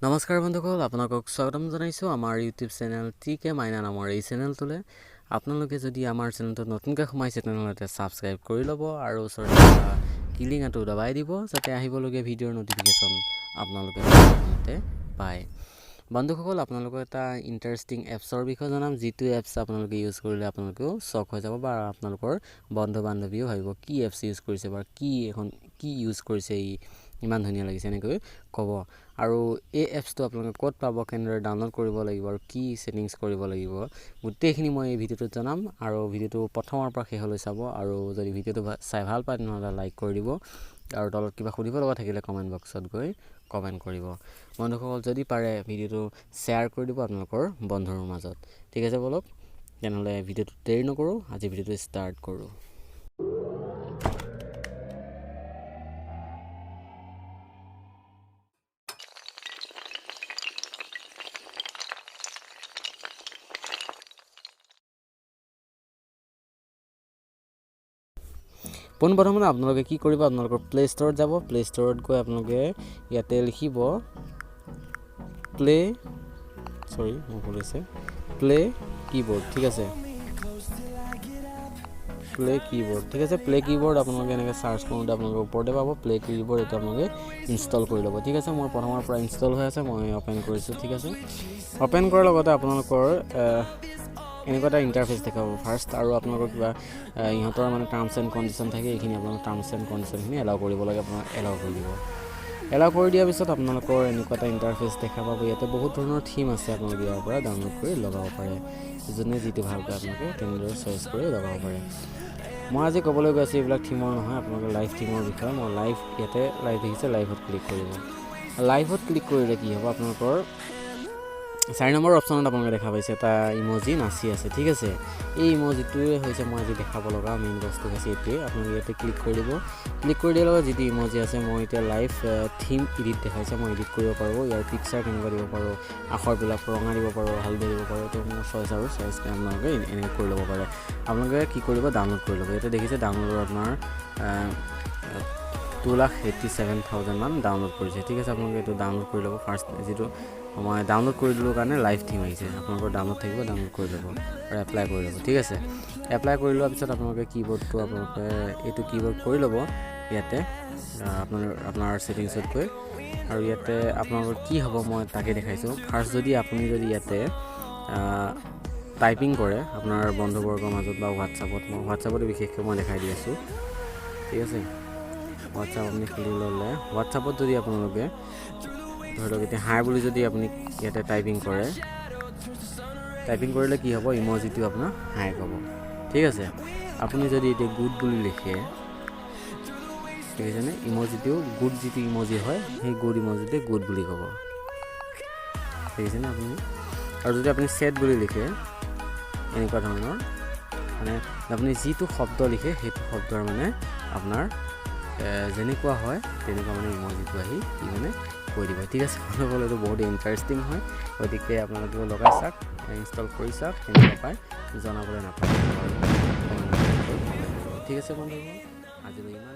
নমস্কাৰ বন্ধুসকল, আপোনালোকক স্বাগতম জনাইছোঁ আমাৰ ইউটিউব চেনেল টিকে মাইনা নামৰ এই চেনেলটোলৈ। আপোনালোকে যদি আমাৰ চেনেলটোত নতুনকৈ সোমাইছে তেনেহ'লে ছাবস্ক্ৰাইব কৰি ল'ব আৰু ওচৰতে কিলিঙাটো দবাই দিব যাতে আহিবলগীয়া ভিডিঅ'ৰ ন'টিফিকেশ্যন আপোনালোকে প্ৰথমতে পায়। বন্ধুসকল, আপোনালোকক এটা ইণ্টাৰেষ্টিং এপছৰ বিষয়ে জনাম, যিটো এপছ আপোনালোকে ইউজ কৰিলে আপোনালোকেও শ্বক হৈ যাব বা আপোনালোকৰ বন্ধু বান্ধৱীও ভাবিব কি এপছ ইউজ কৰিছে বা কি ইউজ কৰিছে ইমান ধুনীয়া লাগিছে এনেকৈ ক'ব। আৰু এই এপছটো আপোনালোকে ক'ত পাব, কেনেদৰে ডাউনলোড কৰিব লাগিব আৰু কি ছেটিংছ কৰিব লাগিব, গোটেইখিনি মই এই ভিডিঅ'টোত জনাম। আৰু ভিডিঅ'টো প্ৰথমৰ পৰা শেষলৈ চাব আৰু যদি ভিডিঅ'টো চাই ভাল পায় তেনেহ'লে লাইক কৰি দিব আৰু তলত কিবা সুধিব লগা থাকিলে কমেণ্ট বক্সত গৈ কমেণ্ট কৰিব। বন্ধুসকল, যদি পাৰে ভিডিঅ'টো শ্বেয়াৰ কৰি দিব আপোনালোকৰ বন্ধুৰ মাজত। ঠিক আছে, বলক তেনেহ'লে ভিডিঅ'টো দেৰি নকৰোঁ, আজি ভিডিঅ'টো ষ্টাৰ্ট কৰোঁ। পোনপ্ৰথমে আপোনালোকে কি কৰিব, আপোনালোকৰ প্লে ষ্ট'ৰত যাব। প্লে ষ্ট'ৰত গৈ আপোনালোকে ইয়াতে লিখিব প্লে কীবৰ্ড। ঠিক আছে, প্লে কীবৰ্ড আপোনালোকে এনেকৈ চাৰ্চ কৰোঁতে আপোনালোকে ওপৰতে পাব প্লে কীবৰ্ড। এইটো আপোনালোকে ইনষ্টল কৰি ল'ব। ঠিক আছে, মোৰ প্ৰথমৰ পৰা ইনষ্টল হৈ আছে, মই অ'পেন কৰিছোঁ। ঠিক আছে, অ'পেন কৰাৰ লগতে আপোনালোকৰ এনেকুৱা এটা ইণ্টাৰফেচ দেখাব ফাৰ্ষ্ট, আৰু আপোনালোকৰ কিবা ইহঁতৰ মানে টাৰ্মছ এণ্ড কণ্ডিশ্যন থাকে, এইখিনি আপোনালোকৰ টাৰ্মছ এণ্ড কণ্ডিশ্যনখিনি এলাউ কৰিব লাগে। আপোনালোকে এলাউ কৰি দিব। এলাউ কৰি দিয়াৰ পিছত আপোনালোকৰ এনেকুৱা এটা ইণ্টাৰফেচ দেখা পাব। ইয়াতে বহুত ধৰণৰ থিম আছে, আপোনালোকে ইয়াৰ পৰা ডাউনলোড কৰি লগাব পাৰে। যোনে যিটো ভাল পায় আপোনালোকে তেনেদৰে চইচ কৰি লগাব পাৰে। মই আজি ক'বলৈ গৈ আছোঁ এইবিলাক থিমৰ নহয়, আপোনালোকে লাইভ থিমৰ বিষয়ে। মই ইয়াতে লাইভ দেখিছে, লাইভত ক্লিক কৰিব। লাইভত ক্লিক কৰিলে কি হ'ব, আপোনালোকৰ 4 নম্বৰ অপশ্যনত আপোনালোকে দেখা পাইছে এটা ইম'জি নাচি আছে। ঠিক আছে, এই ইম'জিটোৱে হৈছে মই আজি দেখাব লগা মেইন বস্তু হৈছে এইটোৱে। আপোনালোকে ইয়াতে ক্লিক কৰি দিব। ক্লিক কৰি দিয়াৰ লগত যিটো ইম'জি আছে, মই এতিয়া লাইভ থিম এডিট দেখাইছে, মই এডিট কৰিব পাৰোঁ। ইয়াৰ পিকচাৰ কেনেকুৱা দিব পাৰোঁ, আখৰবিলাক ৰঙা দিব পাৰোঁ, হালধীয়া দিব পাৰোঁ। এইটো মোৰ চইচ আৰু চইচকৈ আপোনালোকে এনেকৈ কৰি ল'ব পাৰে। আপোনালোকে কি কৰিব, ডাউনলোড কৰি ল'ব। ইয়াতে দেখিছে ডাউনলোডৰ আপোনাৰ 2,87,000 মান ডাউনলোড কৰিছে। ঠিক আছে, আপোনালোকে এইটো ডাউনলোড কৰি ল'ব। ফাৰ্ষ্ট যিটো মই ডাউনলোড কৰি দিলোঁ কাৰণে লাইভ থিম আহিছে, আপোনালোকৰ ডাউনলোড থাকিব, ডাউনলোড কৰি ল'ব আৰু এপ্লাই কৰি ল'ব। ঠিক আছে, এপ্লাই কৰি লোৱাৰ পিছত আপোনালোকে কীবৰ্ডটো আপোনালোকে এইটো কীবৰ্ড কৰি ল'ব ইয়াতে আপোনাৰ ছেটিংছত গৈ। আৰু ইয়াতে আপোনালোকৰ কি হ'ব মই তাকে দেখাইছোঁ। ফাৰ্ষ্ট যদি ইয়াতে টাইপিং কৰে আপোনাৰ বন্ধুবৰ্গৰ মাজত বা হোৱাটছআপতে বিশেষকৈ মই দেখাই দি আছোঁ। ঠিক আছে, হোৱাটছআপ আপুনি খুলি ল'লে, হোৱাটছআপত যদি আপোনালোকে ধৰি লওক এতিয়া হাই বুলি যদি আপুনি ইয়াতে টাইপিং কৰিলে কি হ'ব, ইম'জিটো আপোনাৰ হাই ক'ব। ঠিক আছে, আপুনি যদি এতিয়া গুড বুলি লিখে, ঠিক আছেনে, ইম'জিটো গুড যিটো ইম'জি হয় সেই গুড ইম'জিটোৱে গুড বুলি ক'ব। দেখিছেনে আপুনি? আৰু যদি আপুনি ছেড বুলি লিখে, এনেকুৱা ধৰণৰ মানে আপুনি যিটো শব্দ লিখে সেইটো শব্দৰ মানে আপোনাৰ যেনেকুৱা হয় তেনেকুৱা মানে ইম'জিটো আহি ই মানে কৈ দিব। ঠিক আছে, এইটো বহুত ইণ্টাৰেষ্টিং হয়, গতিকে আপোনালোকে লগাই চাওক, ইনষ্টল কৰি চাওক, কেনেকুৱা পায় জনাবলৈ নাপায়। ঠিক আছে বন্ধুসকল, আজিলৈ ইমান।